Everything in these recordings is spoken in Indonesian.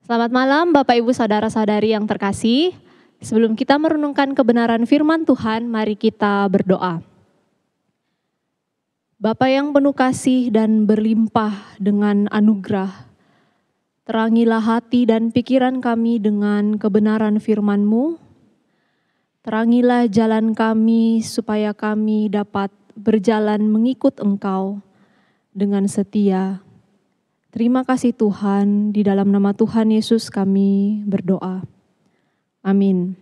Selamat malam Bapak Ibu Saudara-saudari yang terkasih. Sebelum kita merenungkan kebenaran firman Tuhan, mari kita berdoa. Bapa yang penuh kasih dan berlimpah dengan anugerah, terangilah hati dan pikiran kami dengan kebenaran firman-Mu. Terangilah jalan kami supaya kami dapat berjalan mengikut Engkau dengan setia. Terima kasih Tuhan, di dalam nama Tuhan Yesus kami berdoa. Amin.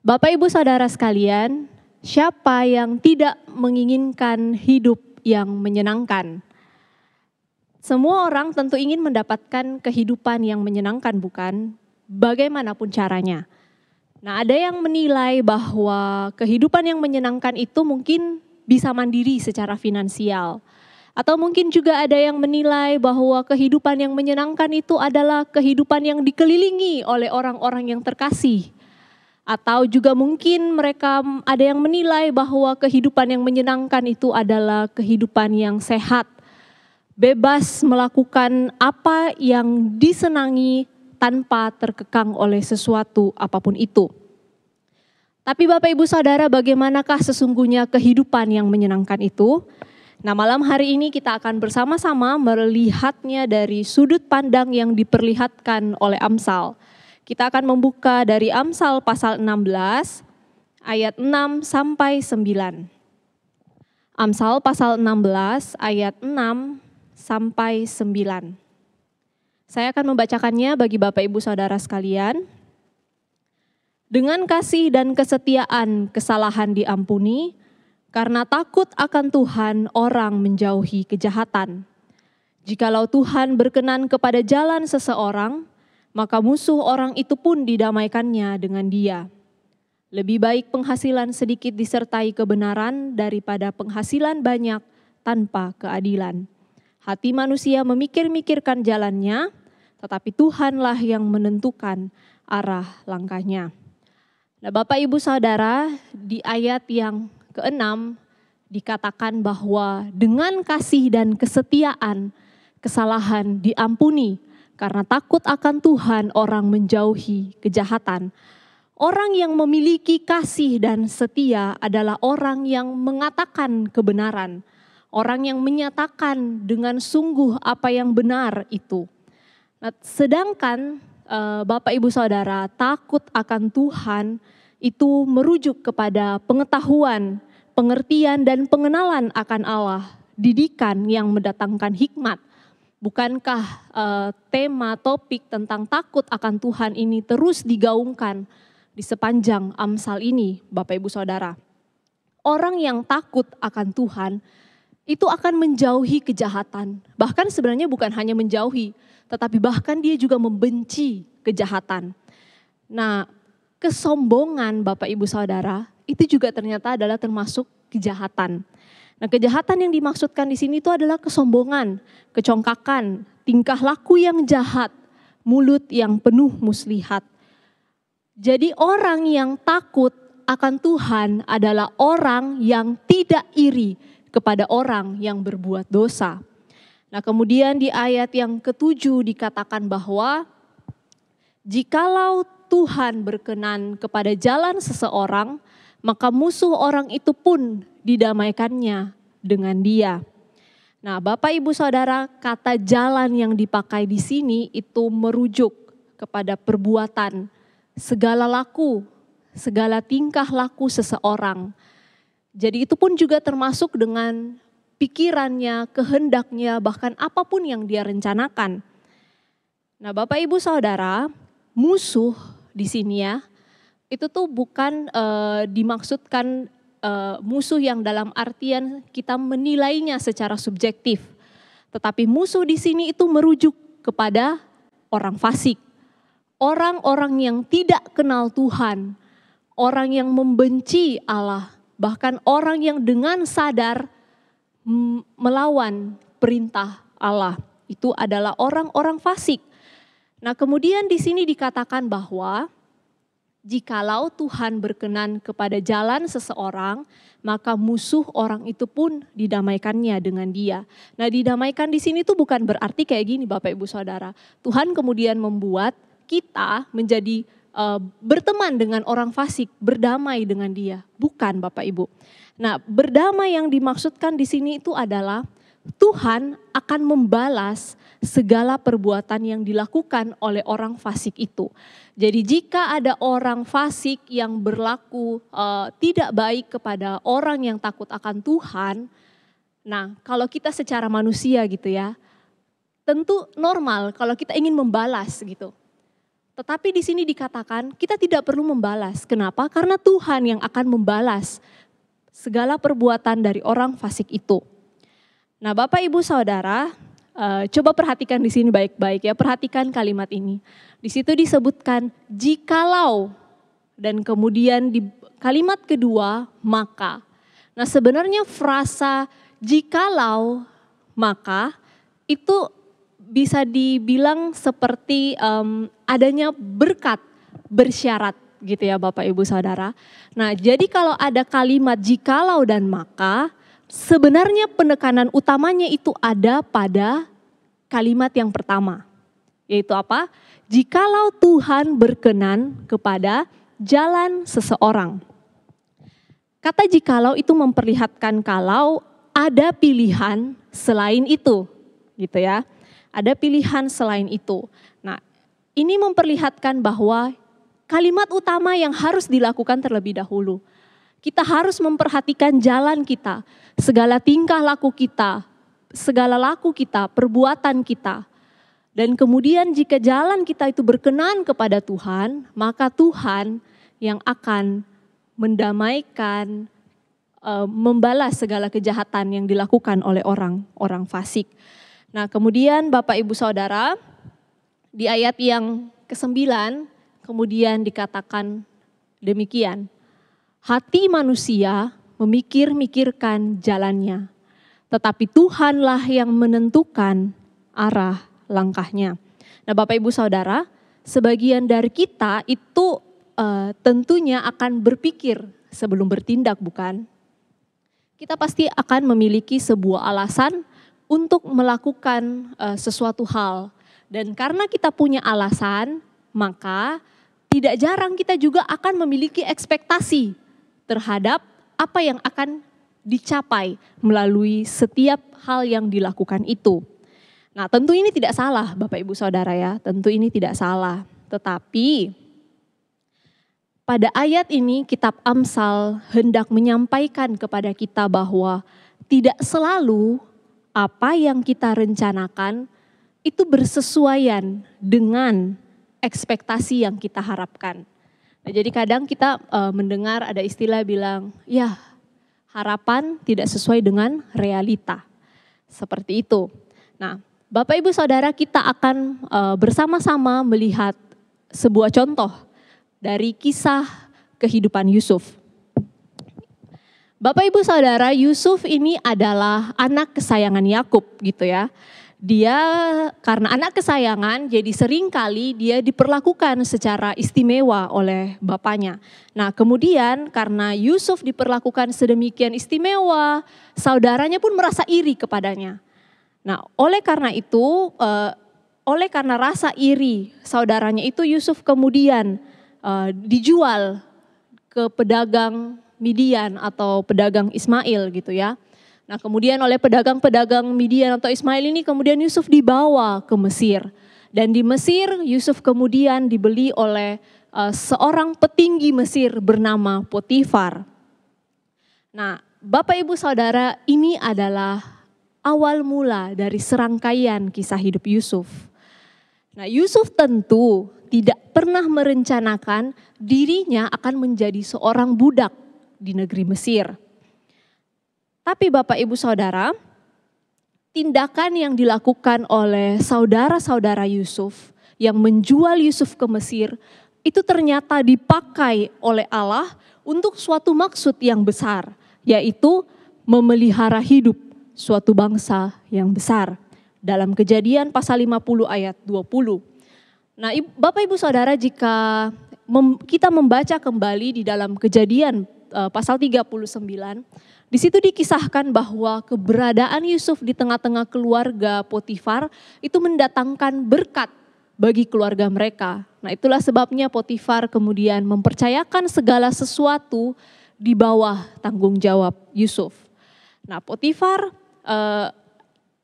Bapak Ibu Saudara sekalian, siapa yang tidak menginginkan hidup yang menyenangkan? Semua orang tentu ingin mendapatkan kehidupan yang menyenangkan, bukan? Bagaimanapun caranya. Nah, ada yang menilai bahwa kehidupan yang menyenangkan itu mungkin bisa mandiri secara finansial. Atau mungkin juga ada yang menilai bahwa kehidupan yang menyenangkan itu adalah kehidupan yang dikelilingi oleh orang-orang yang terkasih. Atau juga mungkin mereka ada yang menilai bahwa kehidupan yang menyenangkan itu adalah kehidupan yang sehat. Bebas melakukan apa yang disenangi tanpa terkekang oleh sesuatu apapun itu. Tapi Bapak Ibu Saudara, bagaimanakah sesungguhnya kehidupan yang menyenangkan itu? Nah, malam hari ini kita akan bersama-sama melihatnya dari sudut pandang yang diperlihatkan oleh Amsal. Kita akan membuka dari Amsal pasal 16 ayat 6 sampai 9. Amsal pasal 16 ayat 6 sampai 9. Saya akan membacakannya bagi Bapak Ibu Saudara sekalian. Dengan kasih dan kesetiaan kesalahan diampuni, karena takut akan Tuhan, orang menjauhi kejahatan. Jikalau Tuhan berkenan kepada jalan seseorang, maka musuh orang itu pun didamaikannya dengan dia. Lebih baik penghasilan sedikit disertai kebenaran daripada penghasilan banyak tanpa keadilan. Hati manusia memikir-mikirkan jalannya, tetapi Tuhanlah yang menentukan arah langkahnya. Nah, Bapak Ibu Saudara, di ayat yang ke-6 dikatakan bahwa dengan kasih dan kesetiaan kesalahan diampuni, karena takut akan Tuhan orang menjauhi kejahatan. Orang yang memiliki kasih dan setia adalah orang yang mengatakan kebenaran, orang yang menyatakan dengan sungguh apa yang benar itu. Nah, sedangkan Bapak Ibu Saudara, takut akan Tuhan itu merujuk kepada pengetahuan, pengertian dan pengenalan akan Allah, didikan yang mendatangkan hikmat. Bukankah tema topik tentang takut akan Tuhan ini terus digaungkan di sepanjang Amsal ini, Bapak Ibu Saudara? Orang yang takut akan Tuhan itu akan menjauhi kejahatan. Bahkan sebenarnya bukan hanya menjauhi, tetapi bahkan dia juga membenci kejahatan. Nah, kesombongan Bapak Ibu Saudara itu juga ternyata adalah termasuk kejahatan. Nah, kejahatan yang dimaksudkan di sini itu adalah kesombongan, kecongkakan, tingkah laku yang jahat, mulut yang penuh muslihat. Jadi orang yang takut akan Tuhan adalah orang yang tidak iri kepada orang yang berbuat dosa. Nah, kemudian di ayat yang ke-7 dikatakan bahwa jikalau Tuhan berkenan kepada jalan seseorang, maka musuh orang itu pun didamaikannya dengan dia. Nah, Bapak Ibu Saudara, kata jalan yang dipakai di sini itu merujuk kepada perbuatan, segala laku, segala tingkah laku seseorang. Jadi itu pun juga termasuk dengan pikirannya, kehendaknya, bahkan apapun yang dia rencanakan. Nah, Bapak Ibu Saudara, musuh di sini ya, itu tuh bukan dimaksudkan musuh yang dalam artian kita menilainya secara subjektif. Tetapi musuh di sini itu merujuk kepada orang fasik. Orang-orang yang tidak kenal Tuhan, orang yang membenci Allah, bahkan orang yang dengan sadar melawan perintah Allah. Itu adalah orang-orang fasik. Nah, kemudian di sini dikatakan bahwa Jikalau Tuhan berkenan kepada jalan seseorang, maka musuh orang itu pun didamaikannya dengan dia. Nah, didamaikan di sini tuh bukan berarti kayak gini Bapak Ibu Saudara. Tuhan kemudian membuat kita menjadi berteman dengan orang fasik, berdamai dengan dia. Bukan Bapak Ibu. Nah, berdamai yang dimaksudkan di sini itu adalah Tuhan akan membalas segala perbuatan yang dilakukan oleh orang fasik itu. Jadi jika ada orang fasik yang berlaku tidak baik kepada orang yang takut akan Tuhan, nah kalau kita secara manusia gitu ya, tentu normal kalau kita ingin membalas gitu. Tetapi di sini dikatakan kita tidak perlu membalas. Kenapa? Karena Tuhan yang akan membalas segala perbuatan dari orang fasik itu. Nah, Bapak Ibu Saudara, coba perhatikan di sini baik-baik ya, perhatikan kalimat ini. Di situ disebutkan jikalau, dan kemudian di kalimat kedua maka. Nah, sebenarnya frasa jikalau maka itu bisa dibilang seperti adanya berkat bersyarat gitu ya Bapak Ibu Saudara. Nah, jadi kalau ada kalimat jikalau dan maka, sebenarnya penekanan utamanya itu ada pada kalimat yang pertama. Yaitu apa? Jikalau Tuhan berkenan kepada jalan seseorang. Kata jikalau itu memperlihatkan kalau ada pilihan selain itu, gitu ya. Ada pilihan selain itu. Nah, ini memperlihatkan bahwa kalimat utama yang harus dilakukan terlebih dahulu. Kita harus memperhatikan jalan kita, segala tingkah laku kita, segala laku kita, perbuatan kita. Dan kemudian jika jalan kita itu berkenan kepada Tuhan, maka Tuhan yang akan mendamaikan, membalas segala kejahatan yang dilakukan oleh orang fasik. Nah, kemudian Bapak Ibu Saudara, di ayat yang ke-9 kemudian dikatakan demikian. Hati manusia memikir-mikirkan jalannya, tetapi Tuhanlah yang menentukan arah langkahnya. Nah, Bapak Ibu Saudara, sebagian dari kita itu tentunya akan berpikir sebelum bertindak, bukan? Kita pasti akan memiliki sebuah alasan untuk melakukan sesuatu hal. Dan karena kita punya alasan, maka tidak jarang kita juga akan memiliki ekspektasi terhadap apa yang akan dicapai melalui setiap hal yang dilakukan itu. Nah, tentu ini tidak salah Bapak Ibu Saudara ya, tentu ini tidak salah. Tetapi pada ayat ini kitab Amsal hendak menyampaikan kepada kita bahwa tidak selalu apa yang kita rencanakan itu bersesuaian dengan ekspektasi yang kita harapkan. Nah, jadi kadang kita mendengar ada istilah bilang, ya harapan tidak sesuai dengan realita. Seperti itu. Nah, Bapak Ibu Saudara, kita akan bersama-sama melihat sebuah contoh dari kisah kehidupan Yusuf. Bapak Ibu Saudara, Yusuf ini adalah anak kesayangan Yakub gitu ya. Dia karena anak kesayangan jadi seringkali dia diperlakukan secara istimewa oleh bapaknya. Nah, kemudian karena Yusuf diperlakukan sedemikian istimewa, saudaranya pun merasa iri kepadanya. Nah, oleh karena itu, oleh karena rasa iri saudaranya itu, Yusuf kemudian dijual ke pedagang Midian atau pedagang Ismail gitu ya. Nah, kemudian oleh pedagang-pedagang Midian atau Ismail ini kemudian Yusuf dibawa ke Mesir. Dan di Mesir Yusuf kemudian dibeli oleh seorang petinggi Mesir bernama Potifar. Nah, Bapak Ibu Saudara, ini adalah awal mula dari serangkaian kisah hidup Yusuf. Nah, Yusuf tentu tidak pernah merencanakan dirinya akan menjadi seorang budak di negeri Mesir. Tapi Bapak Ibu Saudara, tindakan yang dilakukan oleh saudara-saudara Yusuf yang menjual Yusuf ke Mesir itu ternyata dipakai oleh Allah untuk suatu maksud yang besar, yaitu memelihara hidup suatu bangsa yang besar. Dalam Kejadian pasal 50 ayat 20. Nah, Bapak Ibu Saudara, jika kita membaca kembali di dalam Kejadian pasal 39, di situ dikisahkan bahwa keberadaan Yusuf di tengah-tengah keluarga Potifar itu mendatangkan berkat bagi keluarga mereka. Nah, itulah sebabnya Potifar kemudian mempercayakan segala sesuatu di bawah tanggung jawab Yusuf. Nah, Potifar,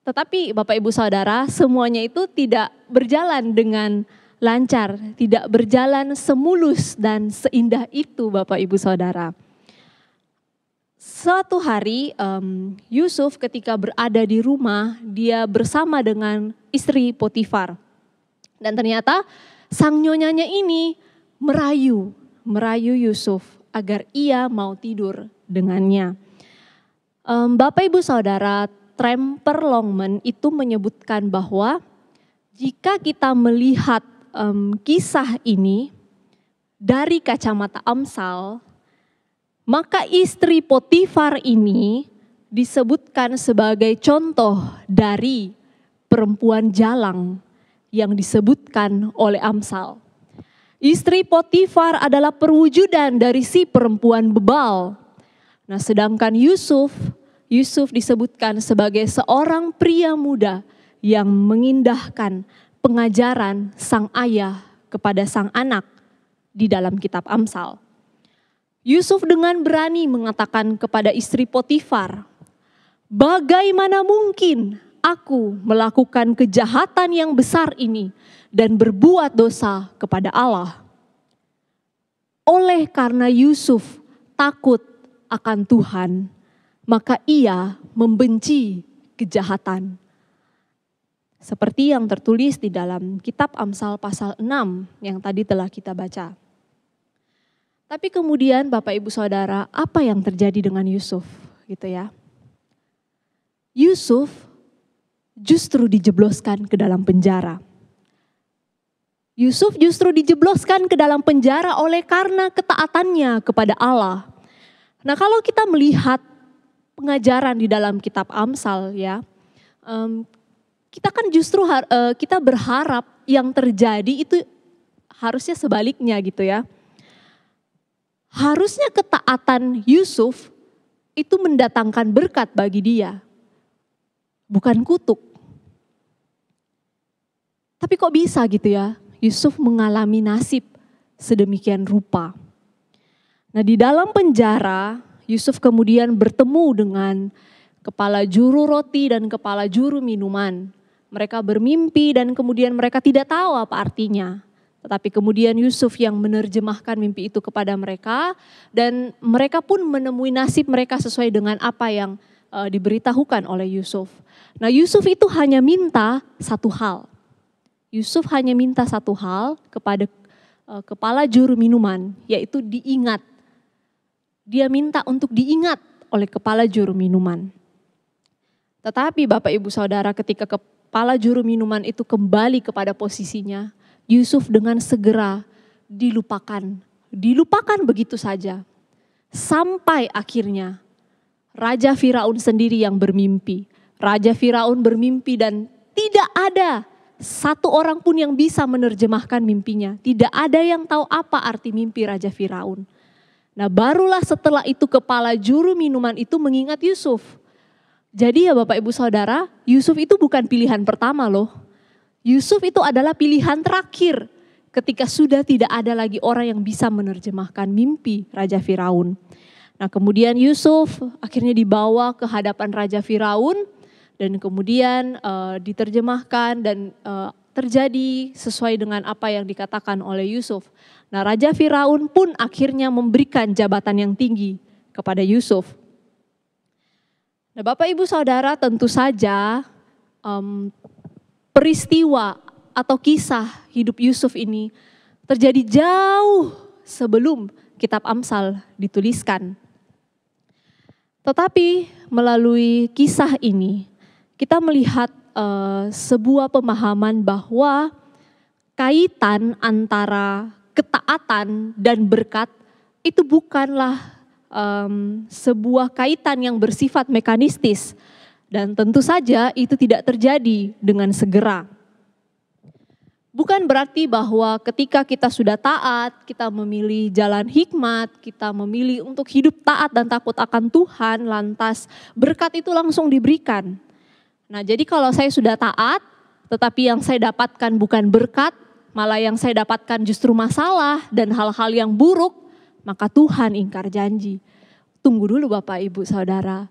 tetapi Bapak Ibu Saudara, semuanya itu tidak berjalan dengan lancar, tidak berjalan semulus dan seindah itu Bapak Ibu Saudara. Suatu hari Yusuf ketika berada di rumah, dia bersama dengan istri Potifar. Dan ternyata sang nyonyanya ini merayu Yusuf agar ia mau tidur dengannya. Bapak Ibu Saudara, Tremper Longman itu menyebutkan bahwa jika kita melihat kisah ini dari kacamata Amsal, maka istri Potifar ini disebutkan sebagai contoh dari perempuan jalang yang disebutkan oleh Amsal. Istri Potifar adalah perwujudan dari si perempuan bebal. Nah, sedangkan Yusuf disebutkan sebagai seorang pria muda yang mengindahkan pengajaran sang ayah kepada sang anak di dalam kitab Amsal. Yusuf dengan berani mengatakan kepada istri Potifar, "Bagaimana mungkin aku melakukan kejahatan yang besar ini dan berbuat dosa kepada Allah?" Oleh karena Yusuf takut akan Tuhan, maka ia membenci kejahatan. Seperti yang tertulis di dalam kitab Amsal pasal 6 yang tadi telah kita baca. Tapi kemudian Bapak Ibu Saudara, apa yang terjadi dengan Yusuf gitu ya? Yusuf justru dijebloskan ke dalam penjara. Yusuf justru dijebloskan ke dalam penjara oleh karena ketaatannya kepada Allah. Nah, kalau kita melihat pengajaran di dalam kitab Amsal ya, kita kan justru kita berharap yang terjadi itu harusnya sebaliknya gitu ya. Harusnya ketaatan Yusuf itu mendatangkan berkat bagi dia, bukan kutuk. Tapi kok bisa gitu ya, Yusuf mengalami nasib sedemikian rupa. Nah, di dalam penjara, Yusuf kemudian bertemu dengan kepala juru roti dan kepala juru minuman. Mereka bermimpi dan kemudian mereka tidak tahu apa artinya. Tetapi kemudian Yusuf yang menerjemahkan mimpi itu kepada mereka dan mereka pun menemui nasib mereka sesuai dengan apa yang diberitahukan oleh Yusuf. Nah, Yusuf itu hanya minta satu hal. Yusuf hanya minta satu hal kepada kepala juru minuman, yaitu diingat. Dia minta untuk diingat oleh kepala juru minuman. Tetapi Bapak Ibu Saudara, ketika kepala juru minuman itu kembali kepada posisinya, Yusuf dengan segera dilupakan begitu saja. Sampai akhirnya Raja Firaun sendiri yang bermimpi. Raja Firaun bermimpi dan tidak ada satu orang pun yang bisa menerjemahkan mimpinya. Tidak ada yang tahu apa arti mimpi Raja Firaun. Nah, barulah setelah itu kepala juru minuman itu mengingat Yusuf. Jadi ya Bapak Ibu Saudara, Yusuf itu bukan pilihan pertama loh. Yusuf itu adalah pilihan terakhir ketika sudah tidak ada lagi orang yang bisa menerjemahkan mimpi Raja Firaun. Nah, kemudian Yusuf akhirnya dibawa ke hadapan Raja Firaun dan kemudian diterjemahkan dan terjadi sesuai dengan apa yang dikatakan oleh Yusuf. Nah, Raja Firaun pun akhirnya memberikan jabatan yang tinggi kepada Yusuf. Nah, Bapak Ibu Saudara, tentu saja peristiwa atau kisah hidup Yusuf ini terjadi jauh sebelum kitab Amsal dituliskan. Tetapi melalui kisah ini kita melihat sebuah pemahaman bahwa kaitan antara ketaatan dan berkat itu bukanlah sebuah kaitan yang bersifat mekanistis. Dan tentu saja itu tidak terjadi dengan segera. Bukan berarti bahwa ketika kita sudah taat, kita memilih jalan hikmat, kita memilih untuk hidup taat dan takut akan Tuhan, lantas berkat itu langsung diberikan. Nah, jadi kalau saya sudah taat, tetapi yang saya dapatkan bukan berkat, malah yang saya dapatkan justru masalah dan hal-hal yang buruk, maka Tuhan ingkar janji. Tunggu dulu Bapak Ibu Saudara,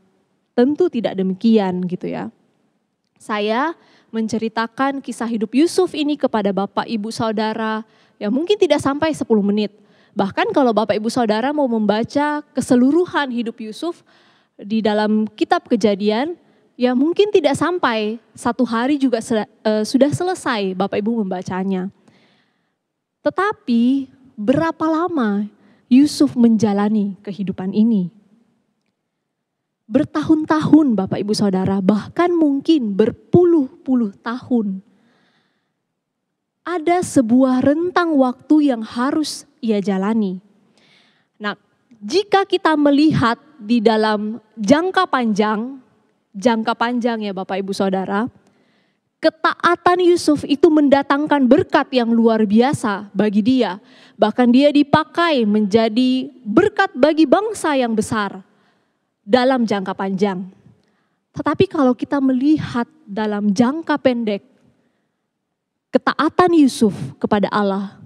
tentu tidak demikian gitu ya. Saya menceritakan kisah hidup Yusuf ini kepada Bapak Ibu Saudara yang mungkin tidak sampai 10 menit. Bahkan kalau Bapak Ibu Saudara mau membaca keseluruhan hidup Yusuf di dalam kitab Kejadian, ya mungkin tidak sampai 1 hari juga sudah selesai Bapak Ibu membacanya. Tetapi berapa lama Yusuf menjalani kehidupan ini? Bertahun-tahun Bapak Ibu Saudara, bahkan mungkin berpuluh-puluh tahun. Ada sebuah rentang waktu yang harus ia jalani. Nah, jika kita melihat di dalam jangka panjang ya Bapak Ibu Saudara, ketaatan Yusuf itu mendatangkan berkat yang luar biasa bagi dia. Bahkan dia dipakai menjadi berkat bagi bangsa yang besar dalam jangka panjang. Tetapi kalau kita melihat dalam jangka pendek, ketaatan Yusuf kepada Allah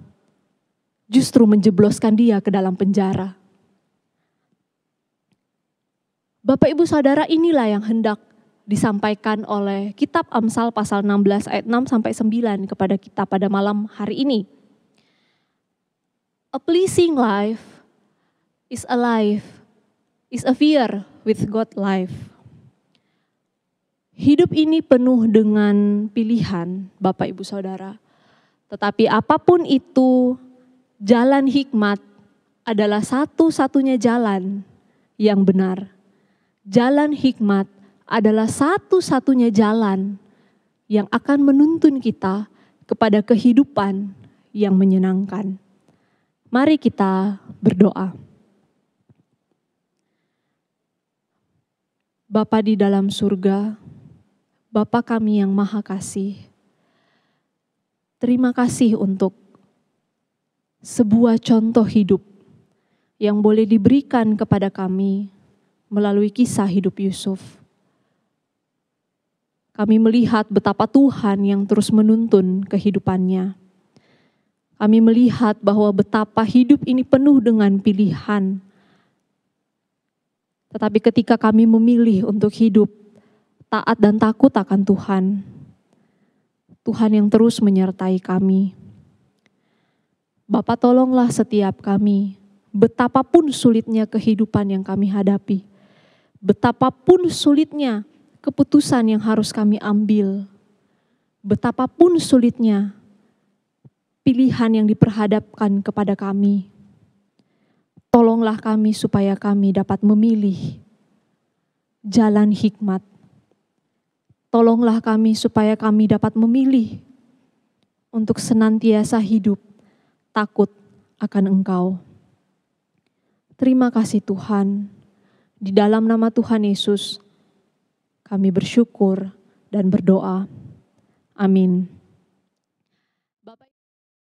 justru menjebloskan dia ke dalam penjara. Bapak Ibu Saudara, inilah yang hendak disampaikan oleh kitab Amsal pasal 16 ayat 6 sampai 9 kepada kita pada malam hari ini. A pleasing life is a fear with God life. Hidup ini penuh dengan pilihan Bapak Ibu Saudara. Tetapi apapun itu, jalan hikmat adalah satu-satunya jalan yang benar. Jalan hikmat adalah satu-satunya jalan yang akan menuntun kita kepada kehidupan yang menyenangkan. Mari kita berdoa. Bapa di dalam surga, Bapa kami yang maha kasih, terima kasih untuk sebuah contoh hidup yang boleh diberikan kepada kami melalui kisah hidup Yusuf. Kami melihat betapa Tuhan yang terus menuntun kehidupannya. Kami melihat bahwa betapa hidup ini penuh dengan pilihan. Tetapi ketika kami memilih untuk hidup taat dan takut akan Tuhan, Tuhan yang terus menyertai kami. Bapa, tolonglah setiap kami, betapapun sulitnya kehidupan yang kami hadapi, betapapun sulitnya keputusan yang harus kami ambil, betapapun sulitnya pilihan yang diperhadapkan kepada kami, tolonglah kami supaya kami dapat memilih jalan hikmat. Tolonglah kami supaya kami dapat memilih untuk senantiasa hidup takut akan Engkau. Terima kasih Tuhan. Di dalam nama Tuhan Yesus kami bersyukur dan berdoa. Amin.